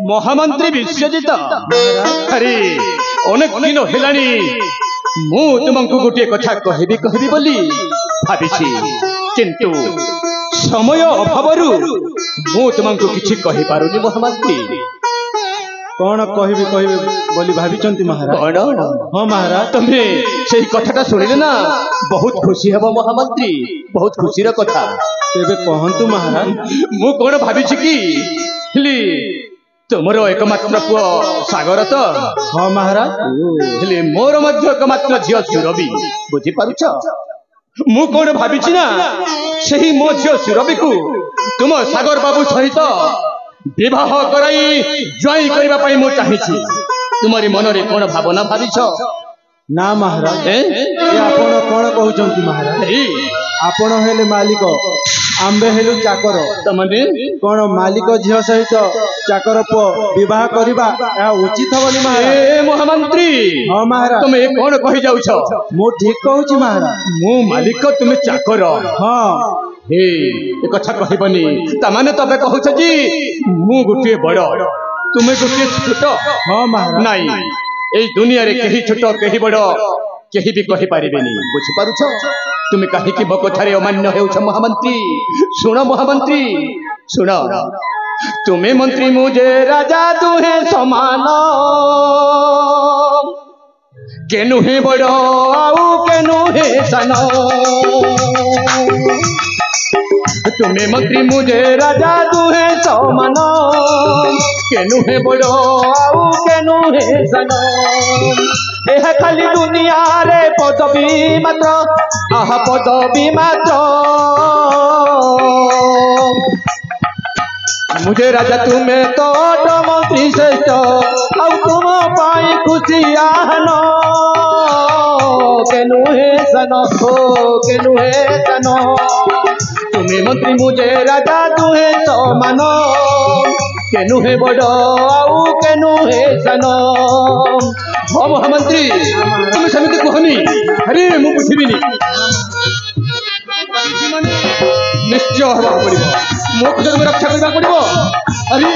महामंत्री विश्वजित अरे अनेक दिन हेलानी मु तुमको गोटे कथा कहबी कहबी बोली भाबिछि किंतु समय अभावरु मु तुमको किछि कहि पारुनी महामंत्री कौन कहबी कहबी बोली भाबिचंती महाराज हाँ महाराज तुम्हें से कथाटा सुनिले ना बहुत खुशी हेबो महामंत्री बहुत खुशीर कथा तेबे कहंतु महाराज मु कोन भाबिछि कि तुमर एकमात्र पुओ सागर तो हाँ महाराज हेले मोर मध्य एकमात्र झियो सुरभि बुझी पारुछ मु कोन भाबिछि ना सेही मो झियो सुरभि को तुम सागर बाबू सहित विवाह कराई ज्वाई करबा पई मु चाहिछि तुमरी मन रे कोन भावना भाबिछ ना महाराज ए आपण कोन कहउचंती महाराज आपण हेले मालिक आंबे हेलु चाकर तमने कोन मालिक झियो सहित चाकर पो विवाह करबा या उचित होबनी महाराज ए महामंत्री हां महाराज तुम ए कोन कहि जाउछ मु ठीक कहउची महाराज मु मालिक तुम चाकर हां हे ए कथा कहबनी त माने तबे कहउछ जी मु गुटे बड़ तुमे गुटे छोट हां महाराज नाही ए दुनिया रे केही छोट केही बड़ केही भी कहि पारिबेनी बुझि पारुछ तुमे काहे कि बकथारे अमान्य हेउछ महामंत्री सुन महामंत्री सुन तुमे मंत्री मुझे राजा तुहे समान केनु हे बड़ आउ केनु हे सान तुमे मंत्री मुझे राजा तुहे समान केनु हे बड़ आउ केनु हे सान एह खाली दुनिया रे पदवी मात्र आह पदवी मात्र मुझे राजा तुम्हें तो मंत्री श्रेष्ठ आउ तुम पाई खुशी आहन केनु हे सन हो केनु हे सन तुम्हें मंत्री मुझे राजा तुहे समान केनु हे बड़ आउ केनु हे सन हाँ महामंत्री तुम समिति कहनी अरे मु बुझिबिनी निश्चय हवा पड़िबो मो खुद रक्षा करबा पड़िबो अरे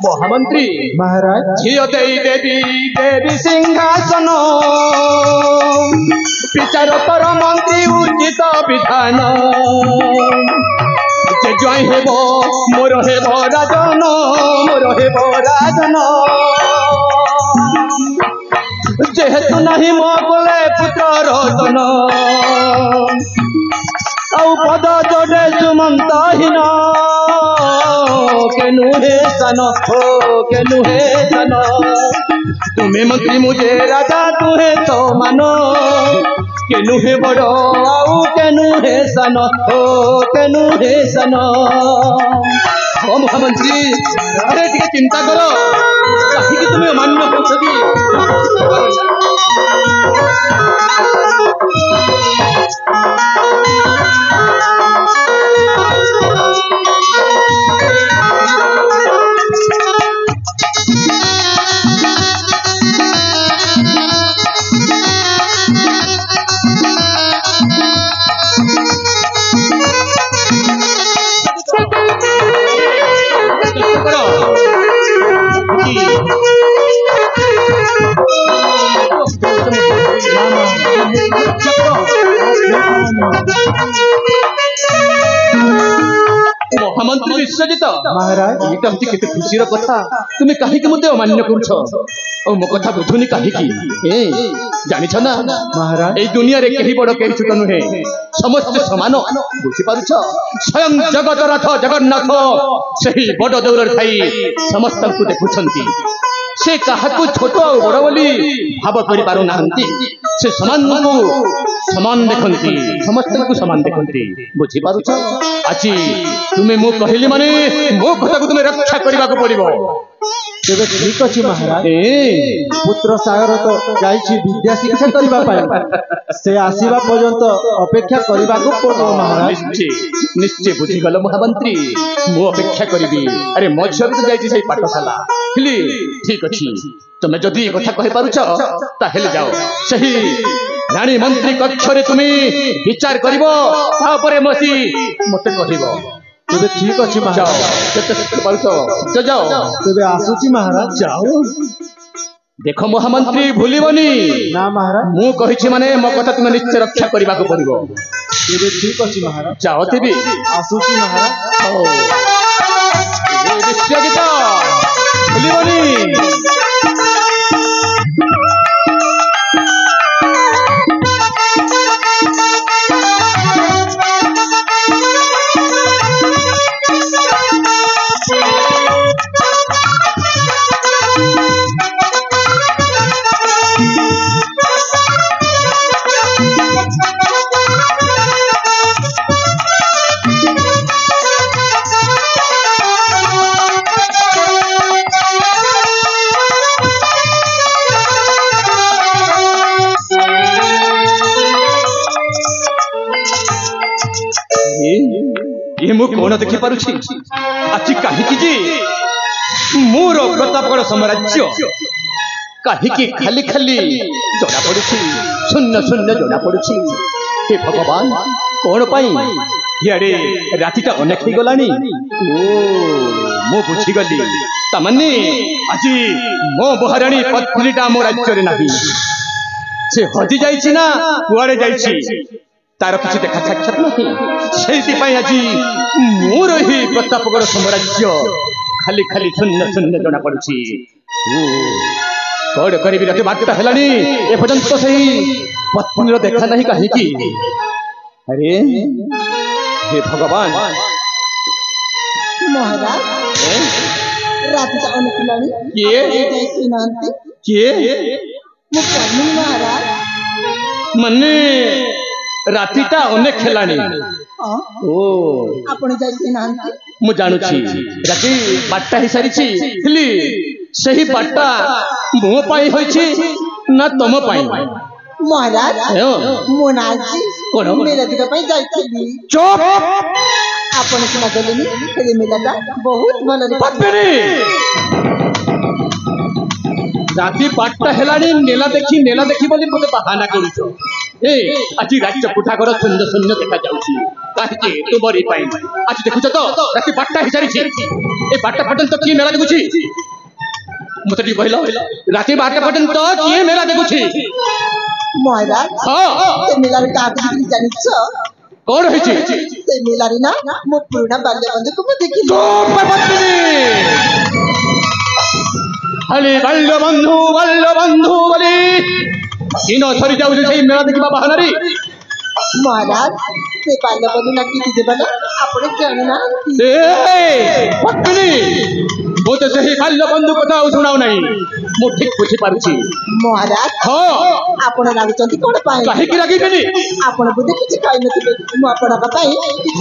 महामंत्री महाराज झियो देई देवी देवी सिंहासन विचार कर मंत्री उचित विधान जे जय हेबो मोर हेबो राजन मोर हेबो राजन जेहेतु नहीं मो बोले पुत्र रतन आउ पद जोड़े सुमंतहीन केनु हे सन हो केनु हे सन तुम्हें मंत्री मुझे राजा तुहे तो मानो केनु हे बड़ आउ केनु हे सन हो केनु हे सन हो महामंत्री अरे टिके चिंता करो काहे कि तुम्हें मान्य करछदी ବିଶ୍ୱଜିତ महाराज ଏଇଟା ହଉଛି କେତେ ଖୁସିର କଥା। ତୁମେ କାହିଁକି ମୋତେ ଅମାନ୍ୟ କରୁଛ ଆଉ ମୋ କଥା ବୁଝୁନି କାହିଁକି? ଜାଣିଛ ନା महाराज এই ଦୁନିଆରେ କେହି ବଡ କେହି ଛୋଟ ନୁହେଁ, ସମସ୍ତେ ସମାନ। ବୁଝିପାରୁଛ? ସ୍ୱୟଂ ଜଗତରଥ ଜଗନ୍ନାଥ ସେହି ବଡ ଦେଉଳରେ ଥାଇ ସମସ୍ତଙ୍କୁ ଦେଖୁଛନ୍ତି। ସେ କାହାକୁ ଛୋଟ ଆଉ ବଡ ବୋଲି ଭାବ କରିପାରୁନାହାନ୍ତି। ସେ ସମାନଙ୍କୁ ସମାନ ଦେଖନ୍ତି, ସମସ୍ତଙ୍କୁ ସମାନ ଦେଖନ୍ତି। ବୁଝିପାରୁଛ? ଆଜି ତୁମେ ମୁଁ କହିଲି ମାନେ ମୋ କଥାକୁ ତୁମେ ରକ୍ଷା କରିବାକୁ ପଡିବ। तेरे ठीक अच्छी महाराज पुत्र सागर तो जाइछि विद्या शिक्षा करबा पाई से आसीबा पर्यंत अपेक्षा करबा को पड़ो महाराज। निश्चय बुझीगल महामंत्री, मु अपेक्षा करिबी। अरे मो झियो भी तो जाइछि सेही पाठशाला हेली। ठीक अछि, तुमे जदि कथा कहि पारुछ ताहेले जाओ सही रानी मंत्री कक्ष रे तुमे विचार करिवो, तापरे मसी मते कहिवो। तेरे ठीक अच्छी महाराज, केते सत्य पारुछ जाओ। तेरे आसुची महाराज जाओ। देखो महामंत्री भूलिबनी ना महाराज, मु कहिछि माने मो कथा तुमे निश्चय रक्षा करबाको पड़िबो। तेरे ठीक अच्छी महाराज, जाओ तेबी आसुची महाराज। ओ ए विश्वजित भूलिबनी। ये मु कौन देखि पारुछि आछि काहिकी जी मोर प्रतापगढ़ साम्राज्य काहिकी खाली खाली जଣା पड़ुछि, शून्य शून्य जଣା पड़ुछि। हे भगवान कौन पाई यारे रातिटा अनेक ही गलानी। ओ मु बुझी गली तामाने आजी मो बहाराणी पत्नीटा मो राज्य रे नाही, से हजी जाइछि ना कुआड़े जाइछि तार किसी देखा साक्षात नहीं। आज मोर ही प्रतापगढ़ साम्राज्य खाली खाली शून्य शून्य जना पड़ुछि। कौन करी रात बारटा हेलानी एपर्यंत सही पत्नीर देखा नहीं कहीं। अरे हे भगवान महाराज रात महाराज मन्ने रातिटा अनेक हेलानी। ओ आपण जाई मु जानुछि राति 12टा ही सारिछि हेली सही 12टा मो पाई होइछि ना तम पाई महाराज। मोनाजी कोन मेला दिखा पाई जाइछि। चुप आपण सुना गलेनी हे मेलाटा बहुत भल रे पत्नी। राति 12टा हेलानी नेला देखी बोली मते बहाना करूछो। ए आज राज्य कोठाघर शून्य शून्य देखा जाउछि काहे तुमरी पाई। आज देखुछ तो राति 12टा ही सारिछि ए 12टा पर्यंत की मेला देखुछि मते टी कहलो राति 12टा पर्यंत की मेला देखुछि। महाराज हां ते मेला रे काहे जानिछ कौन होइछि ते मेला रे ना मो पुराना बाल्य बंधु को देखि। चुप पत्नी हले बाल्य बंधु बोली इन सरी जाउछि सेही मेला देखिबा बहानारी। महाराज से बाल्य बंधु ना की देबला आपण जानि ना ए पत्नी मो तो सेही बाल्य बंधु कथा सुनाउ नाही मो ठीक बुझी पारुछि। महाराज हां आपण रागचंती कोन पाए काहे की रागिबेनी आपण बुद्धि किछि खाइ नथिबे मो आपण बताई।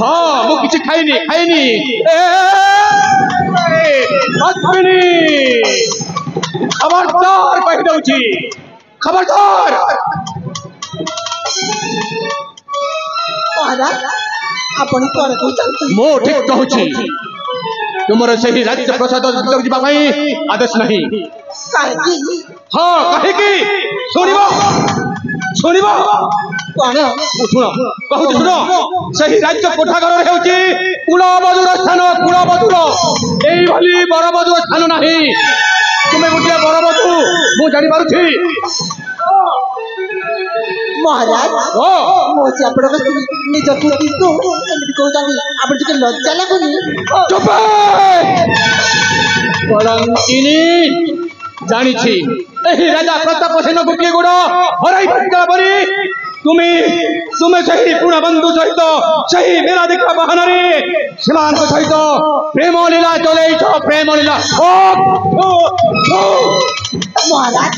हां मो किछि खाइनी ए पत्नी खबरदार कहि दउछि खबरदार। महाराज आपण कोन कहउछन मो ठीक कहउछि तुमर सही राज्य प्रसाद जिबा पई आदेश नहीं। काहे की हां काहे की सुनिबो कोन सुनो कहउछि सुनो सही राज्य कोठाघर हेउछि कुलबधुर स्थान। कुलबधुर एई भली बरबधुर स्थान नाही। तुमे गोटे बरबधु मु जानि पारुछि महाराज मोची आपण निज पुती को एमती कहउतानी आपण जे लज्जा लागुनी चुप कलंकिनी जानी छी एही राजा प्रताप सेन गोटे गोड़ हराई पड़ला परी तुम्हें सही पुणा बंधु सहित सही मेला देखा बहाना रे समान सहित प्रेम लीला चले प्रेम लीला महाराज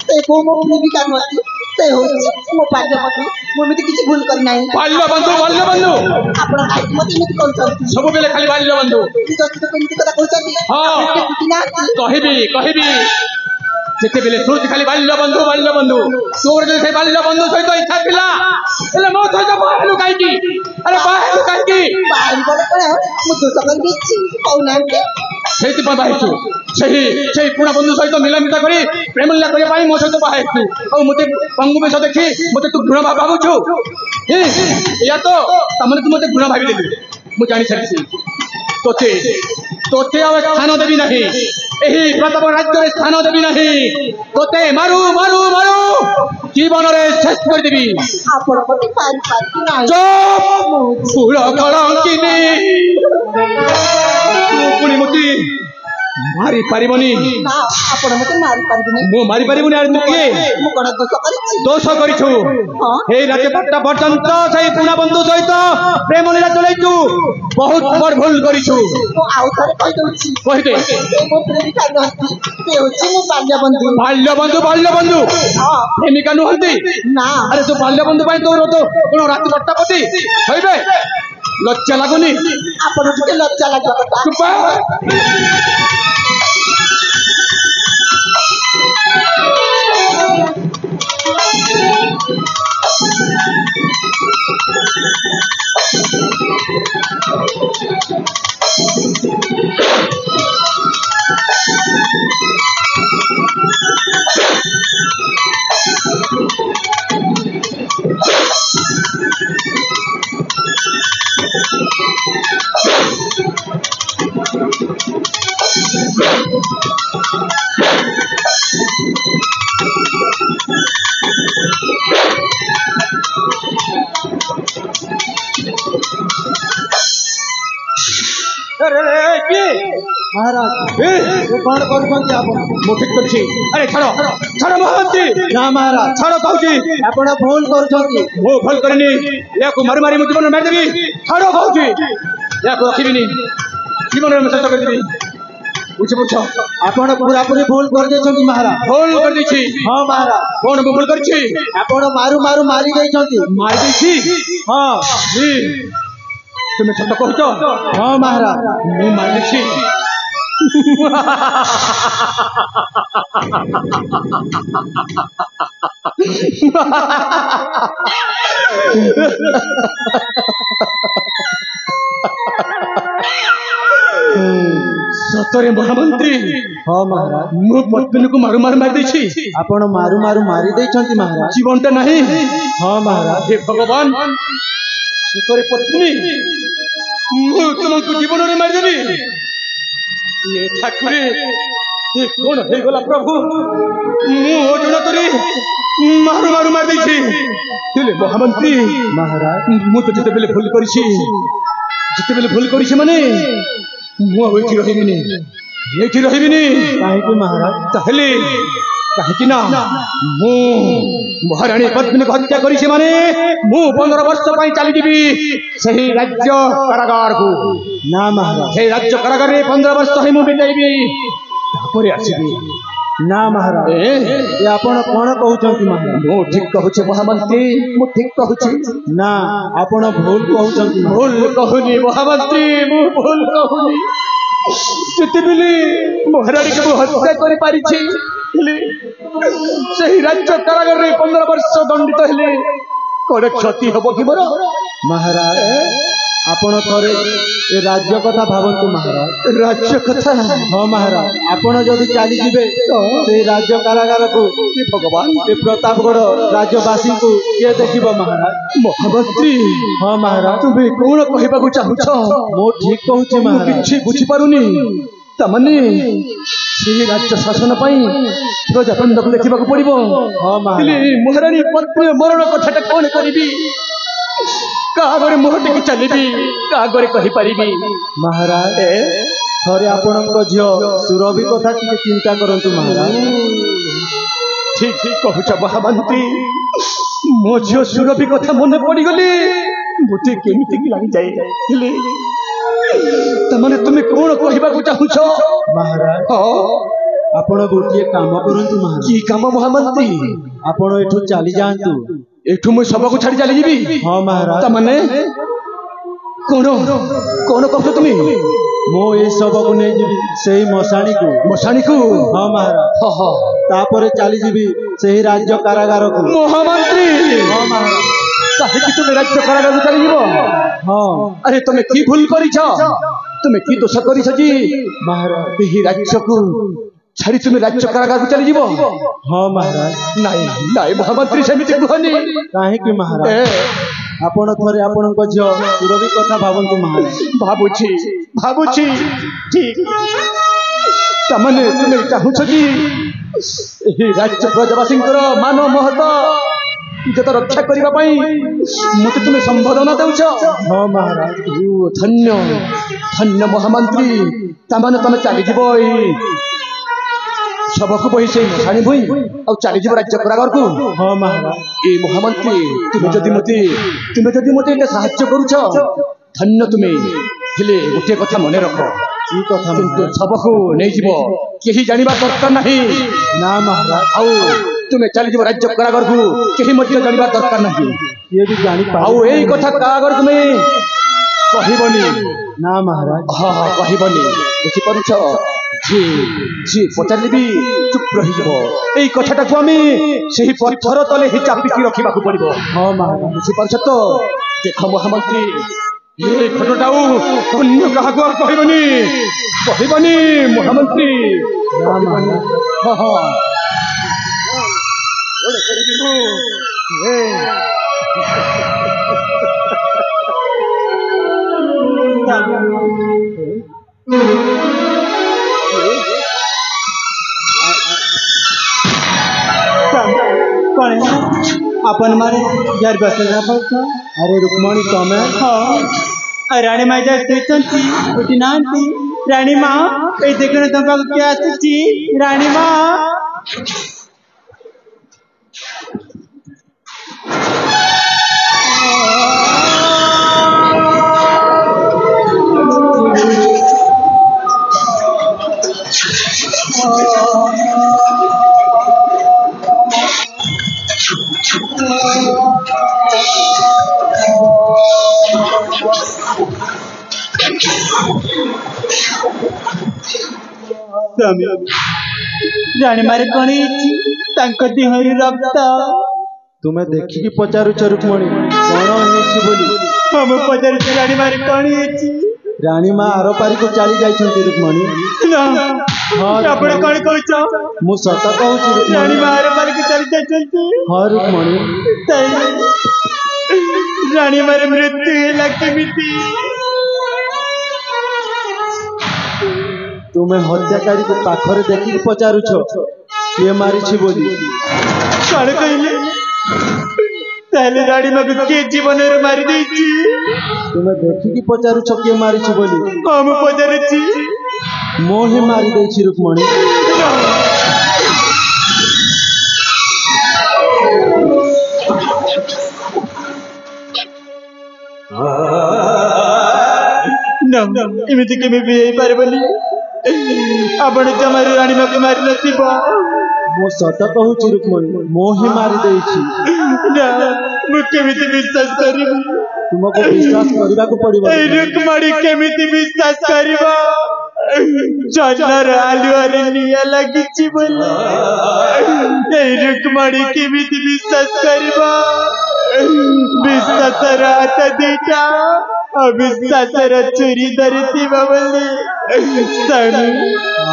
ते को मो प्रेमिका नथि ते होछि मो बाल्य बंधु मो एमती किछि भूल करि नाही बाल्य बंधु आपण काई मते एमती कहउछन सब बेले खाली बाल्य बंधु जति तो एमती कथा कहउछन हां कहिबी जेते बेले सुरती खाली बाल्य बंधु तोर जे से बाल्य बंधु सहित इच्छा थिला एले मो सहित बाहलु काईकी अरे बाहलु काईकी बाहर बोले कोन मु दोष कर दिछि कौ नाम सेति पर बाहिछु सेही पुणा बंधु सहित मिलामिता करी प्रेम लीला करे पाई मो सहित बाहिछु और मते पंगु में देखि मते तू घृणा भाबुछु या तो तमने तू मते घृणा भाबी देबी मु जानि छथि तोते अब स्थान देवी नहीं एही प्रताप राज्य रे स्थान देवी नहीं तोते मारू जीवन रे शेष कर देवी आपण मते पारी नाही चुप फूल कलंकिनी पुणी मती मारी पारिबनी ना आपण मते मारी पारिबनी मु मारी पारिबनी आर तू के मु कोन दोष करिछु हे राज्य पट्टा पर्यंत सही पुणा बंधु सहित प्रेम लीला चलैछु बहुत बड़ भूल करिछु तो आउ थरे कहि दउछि कहि दे मो प्रेमिका नथि ते होछि मो बाल्य बंधु हां प्रेमिका नहंती ना अरे तू बाल्य बंधु पाई तोर तो कोन रात पट्टापति होइबे लज्जा लागुनी आपण के लज्जा लागता चुप महाराज ये कौन करछंती आपण मु ठीक करछि अरे छाड़ो महामंत्री ना महाराज छाड़ो कहूची आपण भूल करछंती मु भूल करनी याको मारी मु जीवन मार देबी छाड़ो कहूची याको रखिबिनी जीवन में शेष कर देबी बुझ आपण पूरी भूल कर देछंती महाराज भूल कर दैछि हां महाराज कौन भूल करछि आपण मारू मारी देछंती मार दैछि हां तुम सत्य कहूच हां महाराज मु मार दैछि सतरे महामंत्री हां महाराज मु पत्नी को मारू मार दैछि आपण मारू मारी देछंती महाराज जीवनटा नहीं हां महाराज हे भगवान सतरे पत्नी मु तुमको जीवन रे मार देबी ये ठाकुरे ये कौन हे गला प्रभु मु ओजन करी मारू मार दैछि हेले महामंत्री महाराज मु तो जते बेले भूल करिछि माने मु एठी रहिबिनी काहे कि महाराज ताहले काहे कि ना मु महारानी पद्मिनी हत्या करिछि माने मु 15 वर्ष पई चली दिबी सही राज्य कारागार को ना महाराज हे राज्य कारागार रे 15 वर्ष ही मु बिताइबी तापरे आसीबी ना महाराज ये आपण कोन कहउछंती महाराज मु ठीक कहउछि महामंत्री मु ठीक कहउछि ना आपण भूल कहउछंती भूल कहूनी महामंत्री मु भूल कहूनी जितेबिली महारानी को हत्या कर पारिछि सही राज्य कारागार रे 15 वर्ष दंडित हेले कोन क्षति हबो कि मोर महाराज आपण थरे ए राज्य कथा भावंतु महाराज राज्य कथा हां महाराज आपण जदि चली जिबे से राज्य कारागार को भगवान ए प्रतापगढ़ राज्यवासी को के देखिबो महाराज महामंत्री हां महाराज तुमे कोन कहबा को चाहू छ मो ठीक कहूछि महाराज किछि बुझी पारुनी तमने ସେହି ରାଜ୍ୟ ଶାସନ ପାଇଁ ପ୍ରଜାବନ୍ଧକୁ ଦେଖିବାକୁ ପଡ଼ିବ। ହଁ ହେଲେ ମହାରାଜ। ମହାରାଣୀ ପତ୍ନୀ ମରଣ କଥାଟା କଣ କରିବି? କାହାଗରେ ମୁହଁ ଟେକି ଚାଲିବି? କାହାଗରେ କହିପାରିବି? ମହାରାଜ ଥରେ ଆପଣଙ୍କ ଝିଅ ସୁରଭି କଥା ଟିକେ ଚିନ୍ତା କରନ୍ତୁ ମହାରାଜ। ଠିକ ଠିକ କହୁଛ ମହାମନ୍ତ୍ରୀ। ମୋ ଝିଅ ସୁରଭି କଥା ମନେ ପଡ଼ିଗଲେ ମୋତେ କେମିତି ଲାଗିଯାଏ। ହେଲେ ତାମାନେ ତୁମେ କଣ କହିବାକୁ ଚାହୁଁଛ? ମହାରାଜ ଆପଣ ଗୋଟିଏ କାମ କରନ୍ତୁ ମହାରାଜ। କି କାମ ମହାମନ୍ତ୍ରୀ? ଆପଣ ଏଠୁ ଚାଲି ଯାଆନ୍ତୁ। ଏଠୁ ମୁଁ ଶବକୁ ଛାଡ଼ି ଚାଲିଯିବି? ହଁ ମହାରାଜ। ତାମାନେ କଣ କଣ କହୁଛ ତୁମେ? ମୁଁ ଏ ଶବକୁ ନେଇଯିବି ସେଇ ମଶାଣୀକୁ। ମଶାଣୀକୁ? ହଁ ମହାରାଜ। ତାପରେ ଚାଲିଯିବି ସେହି ରାଜ୍ୟ କାରାଗାରକୁ। ମହାମନ୍ତ୍ରୀ ହଁ ମହାରାଜ। କାହିଁକି ତୁମେ ରାଜ୍ୟ କାରାଗାରକୁ ଚାଲିଯିବ? ହଁ ଆରେ ତୁମେ କି ଭୁଲ କରିଛ? ତୁମେ କି ଦୋଷ କରିଛ ଯେ ମହାରାଜ। ଏହି ରାଜ୍ୟକୁ ଛାଡ଼ି ତୁମେ ରାଜ୍ୟ କାରାଗାରକୁ ଚାଲିଯିବ? ହଁ ମହାରାଜ। ନାଇଁ ନାଇଁ ମହାମନ୍ତ୍ରୀ ସେମିତି କୁହନି। କାହିଁକି ମହାରାଜ? ଆପଣ ଥରେ ଆପଣଙ୍କ ଝିଅ ସୁରଭି କଥା ଭାବନ୍ତୁ ମହାରାଜ। ଭାବୁଛି ଭାବୁଛି ଠିକ। ତାମାନେ ତୁମେ ଚାହୁଁଛ କି ଏହି ରାଜ୍ୟ ପ୍ରଜାବାସୀଙ୍କର ମାନ ମହତ ଇଜ୍ଜତ ରକ୍ଷା କରିବା ପାଇଁ ମୋତେ ତୁମେ ସମ୍ବୋଧନା ଦେଉଛ? ହଁ ମହାରାଜ। ଧନ୍ୟ ଧନ୍ୟ ମହାମନ୍ତ୍ରୀ। ତାମାନେ ତମେ ଚାଲିଯିବ ଏଇ ଶବକୁ ବହି ସେଇ ମଶାଣୀ ଭୁଇଁ ଆଉ ଚାଲିଯିବ ରାଜ୍ୟ କାରାଗାରକୁ? ହଁ ମହାରାଜ। ଏଇ ମହାମନ୍ତ୍ରୀ ତୁମେ ଯଦି ମୋତେ ଏତେ ସାହାଯ୍ୟ କରୁଛ ଧନ୍ୟ ତୁମେ। ହେଲେ ଗୋଟିଏ କଥା ମନେ ରଖ, କି କଥା? କିନ୍ତୁ ଶବକୁ ନେଇଯିବ କେହି ଜାଣିବା ଦରକାର ନାହିଁ। ନା ମହାରାଜ। ଆଉ ତୁମେ ଚାଲିଯିବ ରାଜ୍ୟ କାରାଗାରକୁ, କେହି ମଧ୍ୟ ଜାଣିବା ଦରକାର ନାହିଁ। କିଏ ବି ଜାଣିପାରେ? ଆଉ ଏଇ କଥା କାରାଗାର ତୁମେ କହିବନି। ନା ମହାରାଜ। ହଁ କହିବନି, ବୁଝିପାରୁଛ? ଯିଏ ପଚାରିଲେ ବି ଚୁପ୍ ରହିଯିବ। ଏଇ କଥାଟାକୁ ଆମେ ସେହି ପଥର ତଳେ ହିଁ ଚାପିକି ରଖିବାକୁ ପଡ଼ିବ। ହଁ ମହାରାଜ। ବୁଝିପାରୁଛ ତ? ଦେଖ ମହାମନ୍ତ୍ରୀ, এই ঘটনাটাও অন্য কাহাকে আর কহিবনি মহামন্ত্রী। अपन मारे यार बसना पड़ता। अरे रुक्मणी तमे? हाँ रानी माँ जा स्थिति उठी नांती। रानी माँ ये देखने तुम पास क्या आती? रानी माँ रानी मारे कौन तांको देहरी रक्त तुम्हें देखिकी पचारुछ रुक्मणी कौन होइछि बोली? हम पचार रानी मारे कौन रानी माँ आर पारी को चली जाइछंती रुक्मणी। ना हाँ आपण कौन कहछ? मु सत कहूछि रुक्मणी। रानी माँ आर पारी को चली जाइछंती? हाँ रुक्मणी। रानी मारे मृत्यु होला केमिति? तुम्हें हत्याकारी को पाखरे देखिकी पचारुछ किए मारिछि बोली? कौन कहले? ताले रानी माँ को के जीवन रे मारी देछि? तुम्हें देखिकी पचारुछ किए मारिछि बोली? हम पचारछि मोहि मारी देछि रुक्मणी। ना इमिति केमे भी हेई पारबनी। आपण जमारी रानी माँ को मारी नथिबो। मु सत कहूछि रुक्मणी मोहि मारी देछि। ना मु केमिति विश्वास करिबो? तुमको विश्वास करबा को पड़िबो। ए रुक्मणी केमिति विश्वास करिबो? जन्नर आलुआरे निया लागिछि बोली। ए रुक्मणी केमिति विश्वास करिबो? विश्वासर हाथ दिटा अविश्वासर चोरी धरती बोली। सनु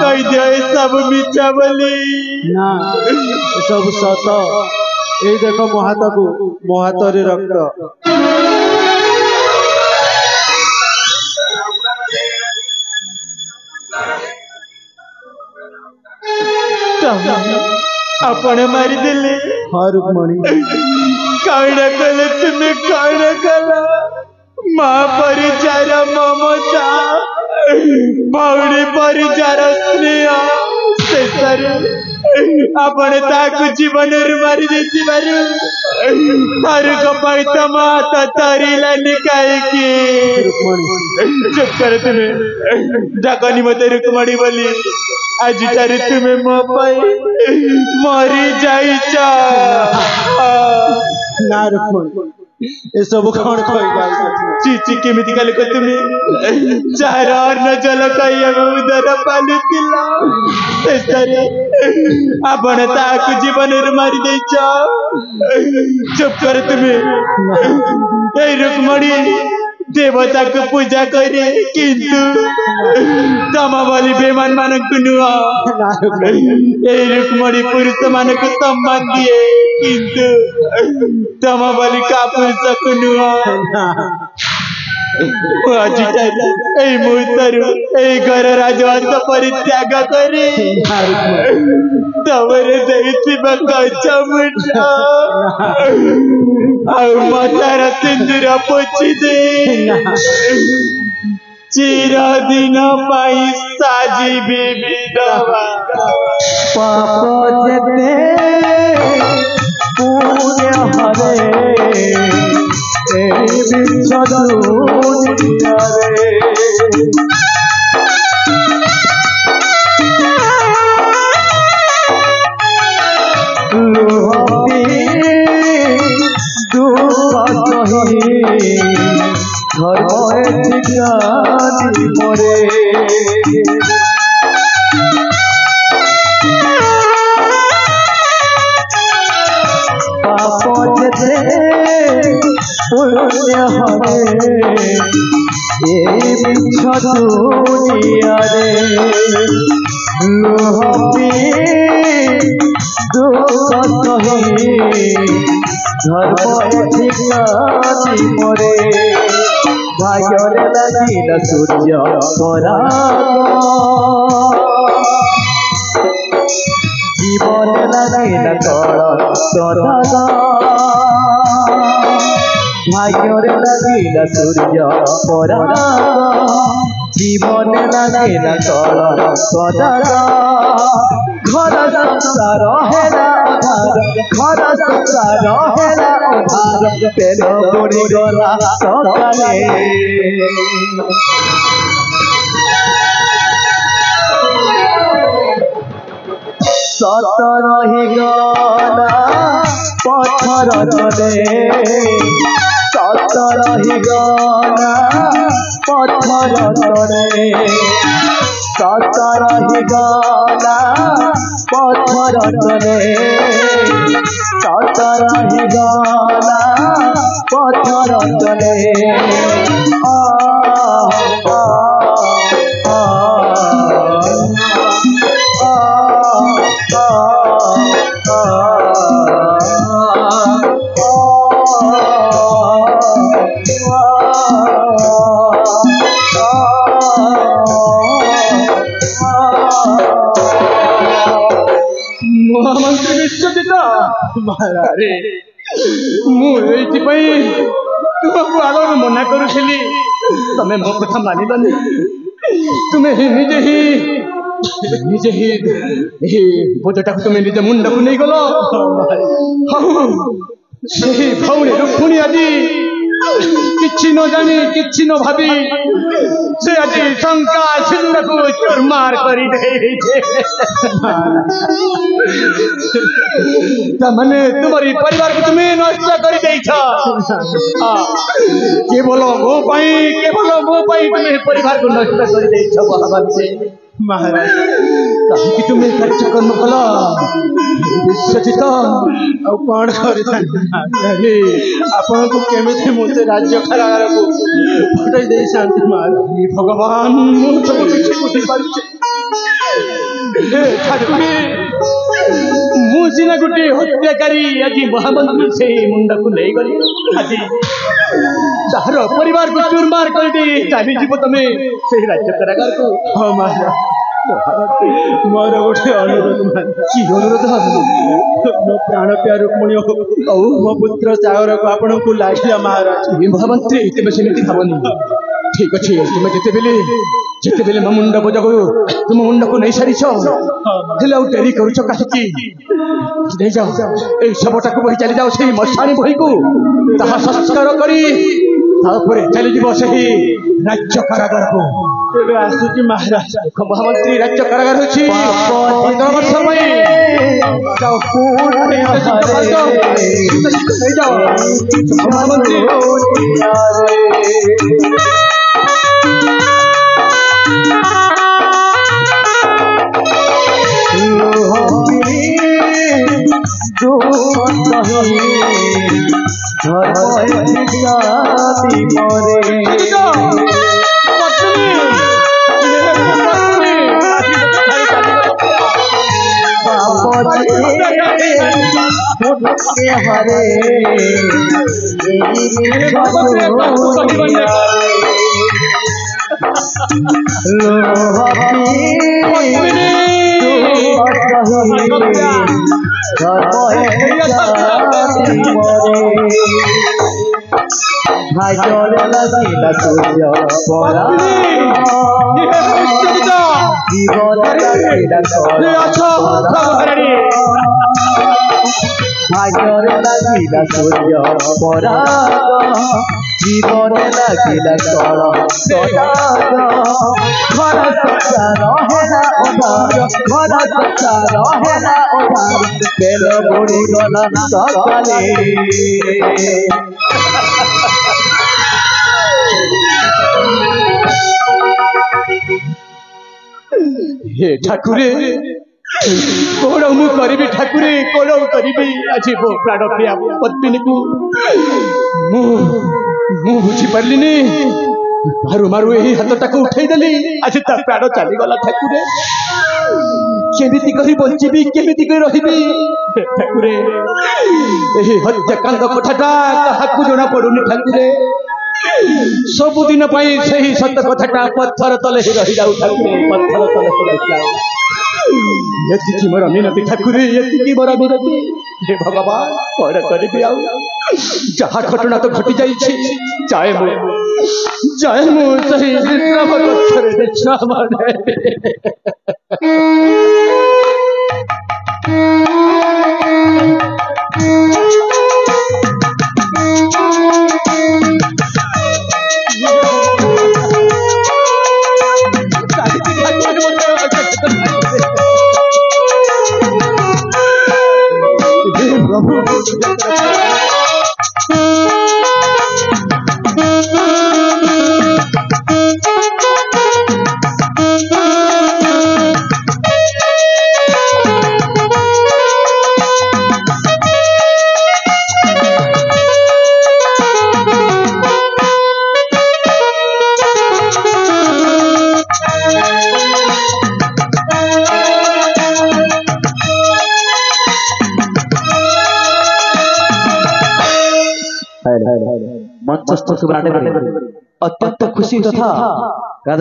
कह दियो ए सब मिछा बोली। ना सब सत। এই দেখো মহাতকু মহাতরে রক্ত। आपण मारिदेले हाँ रुक्मणी कौन कले तुम्हें कौन कला माँ परिचार ममता भौणी परिचार स्नेह शेषर आपण ताकू जीवन मारी देथिबारु तारुक पाई तम हाथ तरिलानी काईकी चुप कर तुम्हें डाकनी मते रुक्मणी बोली आज तारे तुम्हें मो पाई मरी जाइछ ना रुक्मणी ये सब कौन कोई चीची केमिति काले को तुम्हें चार और न जल कई उदर पालु तिला शेषरे आपण ताकू जीवन मारी देछ चुप कर तुम्हें ए रुक्मणी देवता को पूजा करे किंतु तम बोली बेमान मानक नुह ए रुक्मणी पुरुष मानक सम्मान दिए किंतु तम बोली का पुरुष को नुह आज मुहूर्तरु घर राजवंश परित्याग करे तमरे देइथिबा कचमुटा मतार सिंदूर पोछि दे चिरदिन पाई साजिबी विधवा पाप जेते पुण्य हरे बिच्छ दुनिया रे लुहती दुख सही घर ठिकानी मरे पाप जेते पुण्य हरे ये बिच्छ दुनिया रे लुहती दुख सही धर्म ठिकानी मरे भाग्य लगिल सूर्य पराग जीवन लगिल कल सदाग भाग्य लगिल सूर्य पराग जीवन लगिल कल सदाग घर संसार हेला अधार घर संसार हेला अधार तेल बुड़ी गला सकाले सत रही गला पत्थर तले सत रही गला पत्थर तले सत रही गला पत्थर तले सत रही गला पत्थर तले महामंत्री विश्वजित महाराज मुझे तुमको आगे मना करुली तमें मो कथा मानिलनि तुम्हें निजे ही बोझटा तुम निजे मुंड को नहीं गल से भौणी रुक्मिणी आदि किछि न जानी किछि न भावी से आज शंका सिंदूर को चुरमार करी दे तमने तुम्हारी परिवार को तुम्हें नष्ट कर देइछा केवल मो पाई तुम्हें परिवार को नष्ट कर देइछा भगवान महाराज कहीं तुम्हें कार्यक्रम कल विश्वजित कौन आपण को केमिति मुझे राज्य खरार को फटाई दे शांति महाराज भगवान सब किसी बुझी पारुचे मुझे गोटे हत्याकारी आज महामंत्री से मुंड को नहीं गली आज तार परिवार को चूरमार कर चली जीव तुम्हें से राज्य कारागार को हाँ महाराज मोर गोटे अनुरोध कि अनुरोध मो प्राण प्रिय रुक्मणी मो पुत्र सागर को आपण को लागिला महाराज महामंत्री तुम सेमती भावनी ठीक अच्छे तुम जिते बेले मो मुंड बोझ तुम मुंड को नहीं सारी डेरी करुच कहीं नहीं जाओ ए शवटा को बही चली जाओ से मशाणी बही को ताहा संस्कार करी चली जीव से राज्य कारागार को एबे आसुची महाराज देखो महामंत्री राज्य कारागार होची 15 वर्ष नहीं जाओ महामंत्री भाग्य लागिला सूर्य पराग जीवन लागिला सड़क घर सच्चा रहेला उधार घर सच्चा रहेला उधार बेल बुड़ी गला सकाले हे ठाकुरे कौन मु करी ठाकुरे कौन करी आज मो प्राण प्रिया पत्नी को मु बुझी पार्लिनी मारू मारू यही हाथटा को उठाई देली आज ता प्राण चली गला ठाकुरे केमिति करी बंचीबी केमिति करी रहिबी ठाकुरे यही हत्याकांड कथाटा काहाकू जणा पडुनी ठाकुरे सबुदिन से सत कथाटा पत्थर तले रही जाऊ ठाकुरे पत्थर तले रही जाऊ ये मोर मिनती ठाकुरे ये मोर मिनती हे भगवान कौन करी आउ जहाँ घटना तो घटी जाए मु सही विश्राम कक्षरे विश्राम मंचस्थ सुब्राटे अत्यंत खुशी तथा